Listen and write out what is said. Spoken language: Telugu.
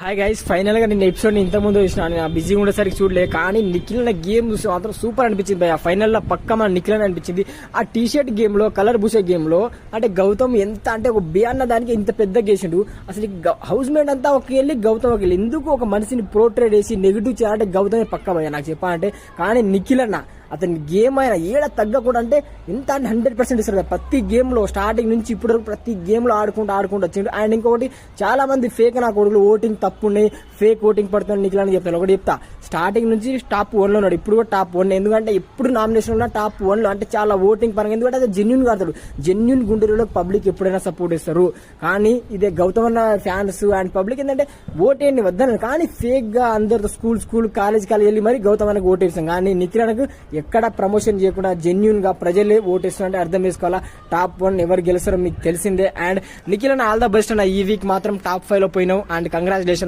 హాయ్ గైస్, ఫైనల్ గా నేను ఎపిసోడ్ ఇంత ముందు చూసిన బిజీగా ఉండేసరికి చూడలే. కానీ నిఖిల్ అనే గేమ్ చూసి మాత్రం సూపర్ అనిపించింది భయ. ఫైనల్ లో పక్క మన నిఖిల్ అని అనిపించింది. ఆ టీ షర్ట్ గేమ్ లో, కలర్ పూసే గేమ్ లో అంటే గౌతమ్ ఎంత అంటే ఒక బే అన్న దానికి ఇంత పెద్ద గేసిండు. అసలు హౌస్ మేట్ అంతా ఒక వెళ్ళి గౌతమ్ ఒక వెళ్ళి ఎందుకు ఒక మనిషిని పోర్ట్రేట్ చేసి నెగిటివ్ చేయాలంటే గౌతమే పక్క భయ నాకు చెప్పాలంటే. కానీ నిఖిల్ అన్న అతని గేమ్ అయినా ఏడ తగ్గకూడదు అంటే ఎంత అంటే 100% ఇస్తారు. ప్రతి గేమ్ లో స్టార్టింగ్ నుంచి ఇప్పుడు వరకు ప్రతి గేమ్ లో ఆడుకుంటూ వచ్చిండు. అండ్ ఇంకొకటి చాలా మంది ఫేక్ నా కొడుకులు ఓటింగ్ తప్పు ఉన్నాయి, ఫేక్ ఓటింగ్ పడుతుంది నిఖిల్ అని చెప్తాను. ఒకటి చెప్తా, స్టార్టింగ్ నుంచి టాప్ 1 లో ఉన్నాడు, ఇప్పుడు కూడా టాప్ 1. ఎందుకంటే ఎప్పుడు నామినేషన్ ఉన్నా టాప్ 1 లో అంటే చాలా ఓటింగ్ పరంగా. ఎందుకంటే అది జెన్యున్ ఆడతాడు. జెన్యున్ గుండెలో పబ్లిక్ ఎప్పుడైనా సపోర్ట్ ఇస్తారు. కానీ ఇదే గౌతమ్ అన్న ఫ్యాన్స్ అండ్ పబ్లిక్ ఏంటంటే ఓటేయండి వద్దన్నారు. కానీ ఫేక్ గా అందరితో స్కూల్ కాలేజ్ వెళ్ళి మరి గౌతమ్ అన్నకు ఓటేస్తాం. కానీ నిఖిల్ అన్నకు ఎక్కడ ప్రమోషన్ చేయకుండా జెన్యున్ గా ప్రజలే ఓటేస్తున్నారంటే అర్థం చేసుకోవాలా. టాప్ 1 ఎవరు గెలుస్తారో మీకు తెలిసిందే. అండ్ నిఖిల్ అన్న ఆల్ ద బెస్ట్ అన్న. ఈ వీక్ మాత్రం టాప్ 5 లో పోయినావు అండ్ కంగ్రాచులేషన్.